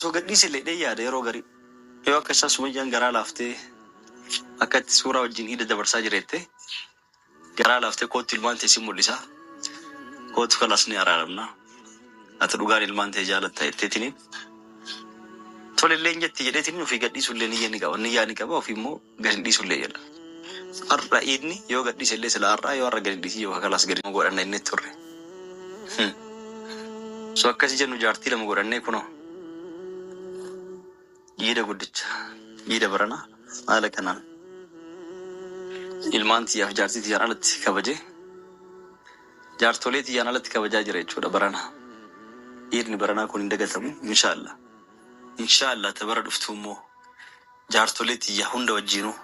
So gadhiisillee yaada yeroo garii yoo akka isaa sumayyaan garaa laaftee akka itti suuraa wajjin hidha dabarsaa jireette garaa laaftee kootti ilmaan ta'e si mul'isa. Kootu kalas ni araaramna. Ati dhugaan ilmaan ta'e jaalatta jetteetini tolillee jetti jedheetini ofii gadhiisullee niyyaa ni qaba ofii immoo gadi dhiisullee jedha. Har'a inni yoo gadhiisillee sila har'aa yoo har'a gadi dhiisii yoo kalas gadi godhanna inni turre. So akkasii jennu jaartii lama godhannee kunoo yiida guddicha yiida barana haala kanaan ilmaan xiyyaaf jaartii xiyyaan alatti kabaje jaartolee xiyyaan alatti kabajaa jira jechuudha barana. Yiidni baranaa kun hin dagatamu inshaallah tabara dhuftu immoo jaartolee xiyyaa hunda wajjiinuu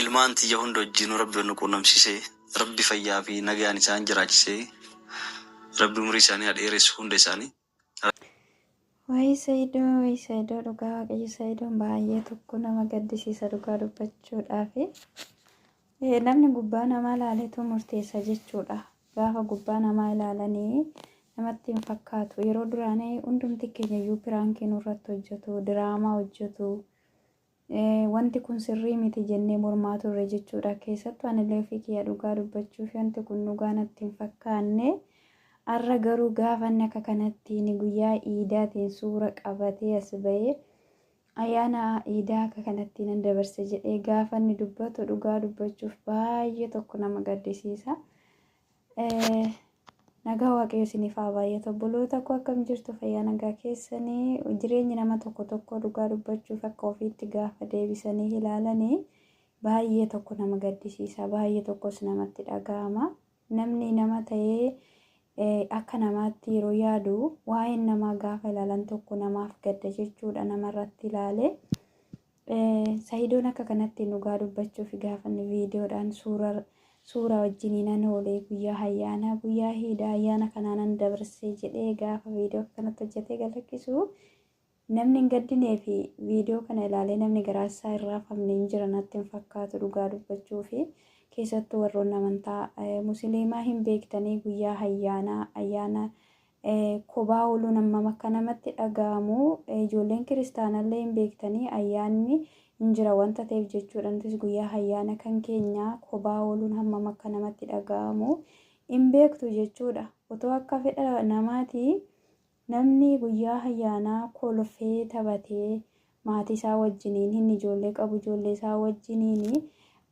ilmaan xiyya hunda wajjiinuu rabbi wannu quunnamsiisee rabbi fayyaa fi nagaan isaan jiraachisee rabbi umurii isaanii dheeressu hunda isaanii. Wayi Saayidoo dhugaa waaqayyo Saayidoon baay'ee tokko nama gaddisiisa dhugaa dubbachuudhaaf. Namni gubbaa namaa ilaaleetu murteessa jechuudha. Gaafa gubbaa namaa ilaalanii namatti hin fakkaatu. Yeroo duraanii hundumti keenya iyyuu piraankii nurratti hojjetu, diraamaa hojjetu. Wanti kun sirrii miti jennee mormaa turre jechuudha. Keessattuu anillee ofii kiyya dhugaa dubbachuuf wanti kun dhugaa natti hin fakkaanne. Har'a garuu gaafa inni akka kanatti ni guyyaa iidaatiin suura qabatee as bahee ayyaana iidaa akka kanatti nan dabarse jedhee gaafa inni dubbatu dhugaa dubbachuuf baay'ee tokko nama gaddisiisa. Nagaa waaqayyo isiniif haa baay'atu. Obboloota koo akkam jirtu fayyaa nagaa keessanii jireenyi nama tokko dhugaa dubbachuuf akka ofiitti gaafa deebisanii ilaalanii baay'ee tokko nama gaddisiisa. Baay'ee tokkos namatti dhaga'ama. Namni nama ta'ee akka namaatti yeroo yaadu waa'een namaa gaafa ilaalan tokko namaaf gadda jechuudha. Namarratti ilaale Saayidoon akka kanatti dhugaa dubbachuuf gaafa inni viidiyoodhaan suuraa wajjiniin oolee guyyaa ayyaana guyyaa hiidaa ayyaana kanaan dabarsee jedhee gaafa viidiyoo kanatti hojjetee galakkisu namni hin gaddinee fi viidiyoo kana ilaalee namni garaasaa irraa famne hin jiran natti hin fakkaatu dhugaa dubbachuufi. Keessattuu warroonni amantaa musliimaa hin beektanii guyyaa ayyaana kophaa ooluun hammam akka namatti dhaga'amu. Ijoolleen kiristaanallee hin beektanii ayyaanni hin jira wanta ta'eef jechuudha. Innis guyyaa ayyaana kan keenya kophaa ooluun hammam akka namatti dhaga'amu hin beektu jechuudha. Otoo akka fedha namaati namni guyyaa ayyaanaa kolfee taphatee maatii isaa wajjiniin hin ijoollee qabu ijoollee isaa wajjiniin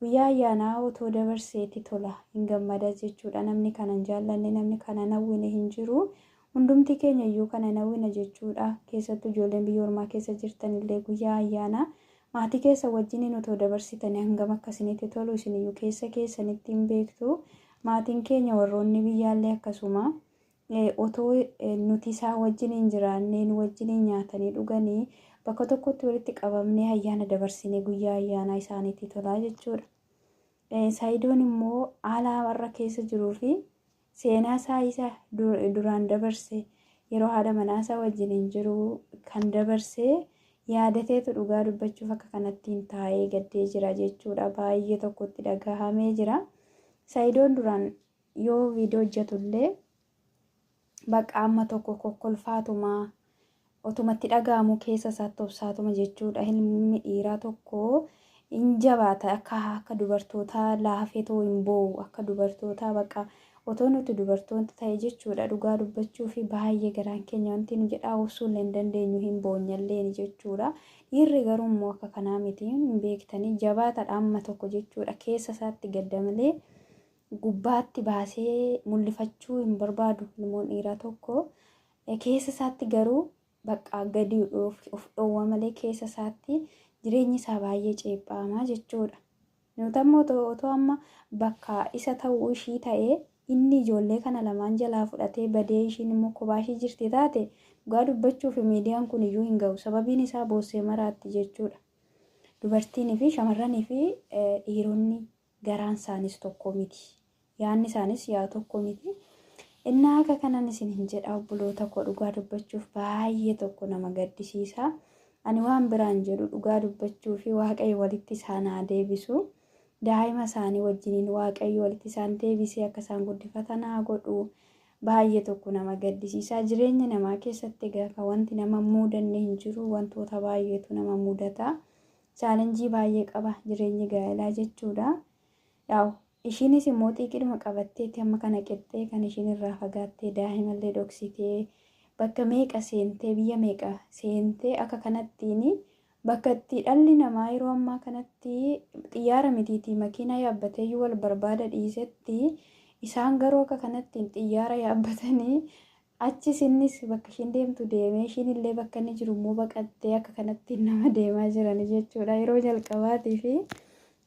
guyyaa ayyaanaa otoo dabarseetti tola hin gammada jechuudha. Namni kana hin jaallanne namni kana hawwine hin jiru. Hundumti keenya iyyuu kana hawwina jechuudha. Keessattuu ijoolleen biyya ormaa keessa jirtanillee guyyaa ayyaanaa maatii keessa wajjiniin otoo dabarsitanii hangam akkasinitti tolu isin iyyuu keessa keessanitti hin beektu. Maatiin keenya warroonni biyyaallee akkasuma otoo nuti isaa wajjiniin jiraannee nu wajjiniin nyaatanii dhuganii bakka tokkotti walitti qabamnee ayyaana dabarsinee guyyaa ayyaanaa isaaniitti tolaa jechuudha. Saayidoon immoo haala warra keessa jiruu fi seenaa isaa isa duraan dabarse yeroo haadha manaa isaa wajjiniin jiru kan dabarse yaadateetu dhugaa dubbachuuf akka kanattiin taa'ee gaddee jira jechuudha. Baay'ee tokkotti dhagahamee jira. Saayidoon duraan yoo viidiyoo hojjetullee bakka amma tokko kokkolfaatuma otomatti dhaga'amu keessa isaatti obsaatuma jechuudha. Ilmi dhiiraa tokko hin jabaata akka dubartootaa laafetoo hin boo'u akka dubartootaa bakka otoo nuti dubartoota ta'e jechuudha. Dhugaa dubbachuu fi baay'ee garaan keenya wanti nu jedhaa obsuullee hin dandeenyu hin boonyallee jechuudha. Dhiirri garuu immoo akka kanaa miti hin beektanii jabaataadha amma tokko jechuudha. Keessa isaatti gadda malee gubbaatti baasee mul'ifachuu hin barbaadu ilmoon dhiiraa tokko. Keessa isaatti garuu bakka gadi of dhoowwa malee keessa isaatti jireenyi isaa baay'ee ceephamaa jechuudha. Nuti ammoo otoo amma bakka isa ta'uu ishii ta'ee inni ijoollee kana lamaan jalaa fudhatee badee ishiin immoo kophaa ishii jirti taate dhugaa dubbachuuf miidiyaan kun iyyuu hin ga'u. Sababiin isaa boossee maraatti jechuudha. Dubartiinii fi shamarranii fi dhiironni garaan isaanis tokko miti. Yaanni isaanis yaa tokko miti. Innaa akka kanan isin hin jedha obboloota koo dhugaa dubbachuuf baay'ee tokko nama gaddisiisa. Ani waan biraan jedhu dhugaa dubbachuu fi waaqayyo walitti isaan haa deebisu. Daa'ima isaanii wajjiniin waaqayyo walitti isaan deebisee akka isaan guddifatan haa godhu. baay'ee tokko nama gaddisiisaa. Jireenya namaa keessatti gaafa wanti nama muudanne hin jiru, wantoota baay'eetu nama mudata. Chaalenjii baay'ee qaba jireenyi gaa'elaa jechuudha. Yaa'u ishiinis immoo xiqqidhuma qabatteetti amma kana qixxee kan ishiin irraa fagaattee daa'imallee dhoksitee bakka meeqa seentee biyya meeqa seentee akka kanattiin bakka itti dhalli namaa yeroo ammaa kanatti xiyyaara mitiitii makiinaa yaabbateeyyuu wal barbaada dhiisetti isaan garuu akka kanattiin xiyyaara yaabbatanii achis innis bakka ishiin deemtu deemee ishiin illee bakka inni jiru immoo baqattee akka kanattiin nama deemaa jiran jechuudha. Yeroo jalqabaatii fi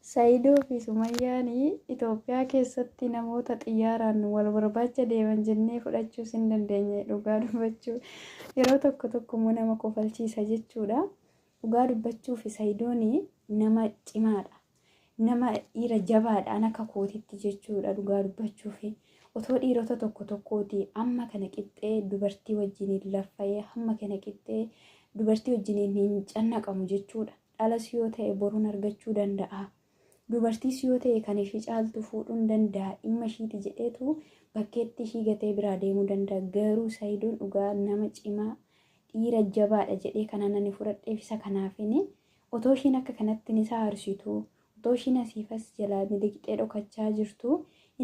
Saayidoo fi Sumayyaan Itoophiyaa keessatti namoota xiyyaaraan wal barbaacha deeman jennee fudhachuus hin dandeenye dhugaa dubbachuu. Yeroo tokko immoo nama kofalchiisa jechuudha. Dhugaa dubbachuu fi Saayidoon nama cimaadha. Nama dhiira jabaadhaan akka kootitti jechuudha dhugaa dubbachuu fi otoo dhiirota tokkooti amma kana qixxee dubartii wajjiniin laffa'ee hamma kana qixxee dubartii wajjiniin hin cannaqamu jechuudha. Dhalas yoo ta'e boruun argachuu danda'a. Dubartiis yoo ta'e kan ishii caaltu fuudhuun danda'a. Dhimma ishiiti jedheetu bakkeetti ishii gatee biraa deemuu danda'a. Garuu Saayidoon dhugaa nama cimaa dhiira jabaadha jedhee kana nani fudhadheef isa kanaafin otoo ishiin akka kanatti isa aarsitu otoo ishiin asiifas jalaa miliqxee dhokachaa jirtu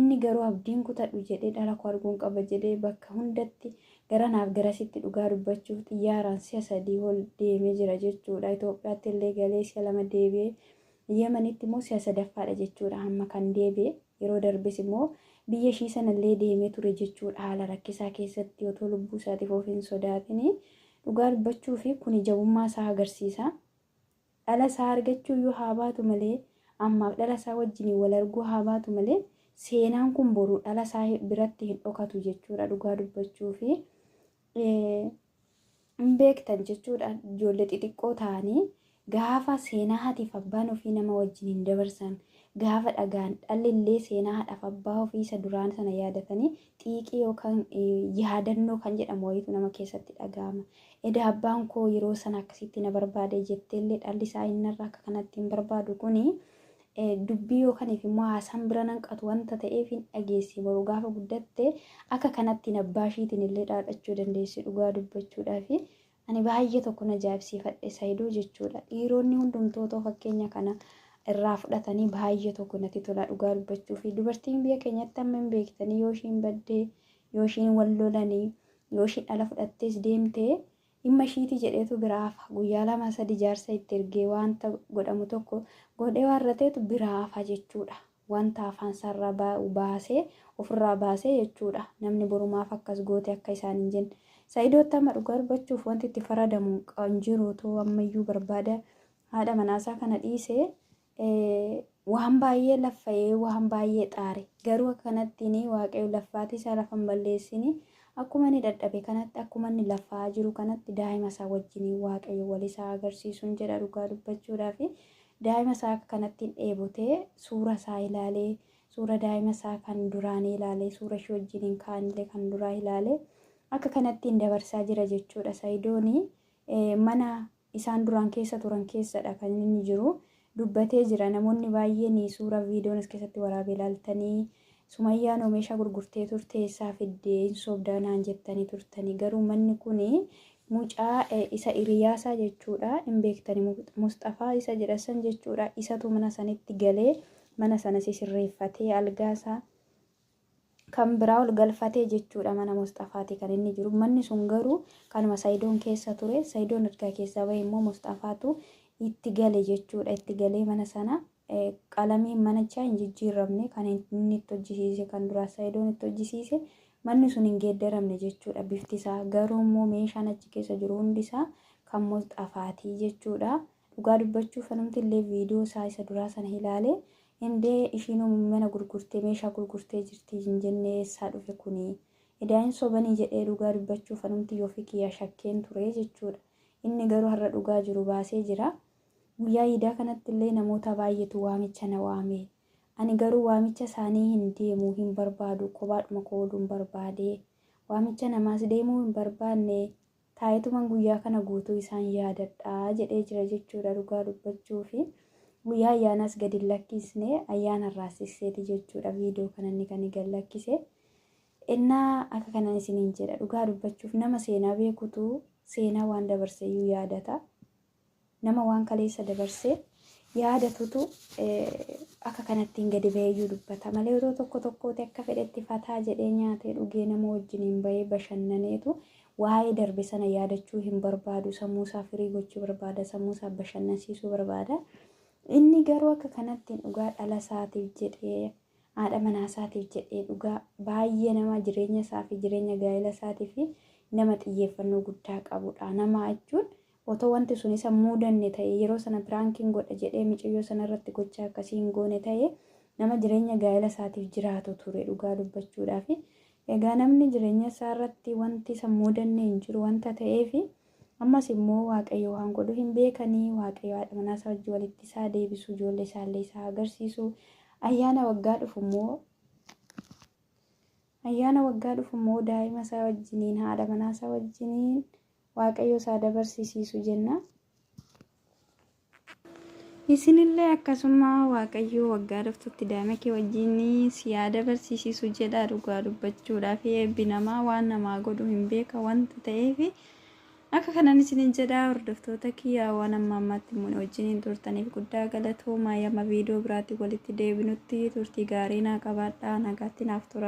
inni garuu abdiin kutadhu jedhee dhala koo arguun qaba jedhee bakka hundatti garanaaf garasitti dhugaa dubbachuuf xiyyaaraan si'a 3 ol deemee jira jechuudha. Itoophiyaatti illee galee si'a 2 deebi'ee Yemenitti immoo si'a 3ffaadha jechuudha. Hamma kan deebi'e yeroo darbes immoo biyya ishii sanallee deemee ture jechuudha. Haala rakkisaa keessatti otoo lubbuu isaatiif of hin sodaatin dhugaa dubbachuu fi kun jabummaa isaa agarsiisa. Dhala isaa argachuu yoo haa baatu malee ammaaf dhala isaa wajjin wal arguu haa baatu malee seenaan kun boru dhala isaa biratti hin dhokatu jechuudha. Dhugaa dubbachuu fi hin beektan jechuudha. Ijoollee xixiqqoo ta'anii gaafa seenaa haatiif abbaan ofii nama wajjin hin dabarsan gaafa dhagaan dhalli illee seenaa haadhaaf abbaa ofii isa duraan sana yaadatanii xiiqii yookaan yaadannoo kan jedhamu wayitu nama keessatti dhaga'ama. Eda abbaan koo yeroo sana akkasitti na barbaade jetteellee dhalli isaa innarraa akka kanatti hin barbaadu kuni dubbii yookaan immoo haasaan bira nanqatu wanta ta'eef hin dhageessi. Boru gaafa guddatte akka kanatti abbaa ishiitiin illee dhaadhachuu dandeessi dhugaa dubbachuudhaaf. Ani baay'ee tokko na ajaa'ibsiifadhe Saayidoo jechuudha. Dhiironni hundumtoota fakkeenya kana irraa fudhatanii baay'ee tokko natti tola dhugaa dubbachuu fi dubartiin biyya keenyatti amma hin beektanii yoo ishiin baddee yoo ishiin wal lolanii yoo ishiin dhala fudhattees deemtee dhimma ishiiti jedheetu biraafa guyyaa 2-3 jaarsa itti ergee wanta godhamu tokko godhee warrateetu biraafa jechuudha. Wanta afaan isaarraa baasee ofirraa baasee jechuudha. Namni borumaaf akkas goote akka isaan hin jenne. Saayidootti amma dhugaa dubbachuuf wanti itti faradamu kan jiru otoo ammayyuu barbaada haadha manaasaa kana dhiisee waan baay'ee laffa'ee waan baay'ee xaare garuu akka kanattiin waaqayyo laffaatii isaa lafa hin balleessini akkuma inni dadhabe kanatti akkuma inni laffaa jiru kanatti daa'ima isaa wajjin waaqayyo walisaa agarsiisuun jedha dhugaa dubbachuudhaaf daa'ima isaa akka kanattiin dheebotee suura isaa ilaalee suura daa'ima isaa kan duraan ilaalee suura ishee wajjin kaanillee kan duraa ilaalee akka kanattiin dabarsaa jira jechuudha. Saayidoon mana isaan duraan keessa turan keessadha kan inni jiru dubbatee jira. Namoonni baay'een suura viidiyoon as keessatti waraabee ilaaltanii Sumayyaan oomisha gurgurtee turte isaa fiddee hin soobdanaan jettanii turtanii garuu manni kun mucaa isa hiriyaasaa jechuudha. Hin beektanii Mustafaa isa jedhasan jechuudha. Isatu mana sanitti galee mana sana sirreeffatee algaasaa kan biraa ol galfatee jechuudha. Mana Mustafaati kan inni jiru. Manni sun garuu kanuma Saayidoon keessa ture. Saayidoon ergaa keessaa bahe immoo Mustafaatu itti gale jechuudha. Itti galee mana sana qalamiin manichaa hin jijjiiramne kan inni itti hojjisiise kan duraa Saayidoon itti hojjisiise manni sun hin geeddaramne jechuudha. Bifti isaa garuu immoo meeshaan achi keessa jiru hundi isaa kan Mustafaati jechuudha. Dhugaa dubbachuuf namti illee viidiyoo isaa isa duraa sana ilaalee indee ishiin mana gurgurtee meeshaa gurgurtee jirti hin jenne eessaa dhufe kuni edaan sobanii jedhee dhugaa dubbachuuf namti yoo fikiyya shakkeen ture jechuudha. Inni garuu har'a dhugaa jiru baasee jira. Guyyaa iidaa kanatti illee namoota baay'eetu waamicha na waame. Ani garuu waamicha isaanii hin deemuu hin barbaadu kophaadhuma kooluun barbaade. Waamicha namaas deemuu hin barbaanne taa'etuman guyyaa kana guutuu isaan yaadadhaa jedhee jira jechuudha dhugaa dubbachuufi. Guyyaa ayyaanas gadi lakkisne ayyaana irraasisseeti jechuudha. Viidiyoo kana inni kan gad lakkise. Innaa akka kanan isiniin jedha dhugaa dubbachuuf nama seenaa beekutu seenaa waan dabarseeyyuu yaadata. Nama waan kaleessa dabarsee yaadatutu akka kanattiin gadi baheeyyuu dubbata. Malee yeroo tokkooti akka fedhetti fataa jedhee nyaatee dhugee nama wajjiniin bahee bashannaneetu waa'ee darbe sana yaadachuu hin barbaadu. Sammuusaa firii gochuu barbaada. Sammuusaa bashannansiisuu barbaada. Inni garuu akka kanattiin dhugaa dhala isaatiif jedhee haadha manaa isaatiif jedhee dhugaa baay'ee nama jireenya isaa fi jireenya gaa'ela isaatii fi nama xiyyeeffannoo guddaa qabudha. Nama jechuun otoo wanti sun isa muudanne ta'e yeroo sana piraankiin godha jedhee micayyoo sana irratti gochaa akkasii hin goone ta'e nama jireenya gaa'ela isaatiif jiraatu ture dhugaa dubbachuudhaaf. Egaa namni jireenya isaa irratti wanti isa muudanne hin jiru wanta ta'eef ammas immoo waaqayyo waan godhu hin beekanii waaqayyo haadha manaa isaa wajjin walitti isaa deebisu ijoollee isaallee isaa agarsiisu. Ayyaana waggaa dhufu immoo daa'ima isaa wajjiniin haadha manaa isaa wajjiniin waaqayyo isaa dabarsiisu jenna. Isinillee akkasuma waaqayyo waggaa dhuftutti daa'ima kee wajjin siyaa dabarsiisu jedha dhugaa dubbachuudhaaf eebbi namaa waan namaa godhu hin beeka wanta ta'eef akka kanan isinin jedha hordoftoota kiyyaa waan amma ammaatti immoo wajjiniin turtaniif guddaa galatoomaa. Amma viidiyoo biraatti walitti deebinutti turtii gaarii naa qabaadhaa. Nagaatti naaf tura.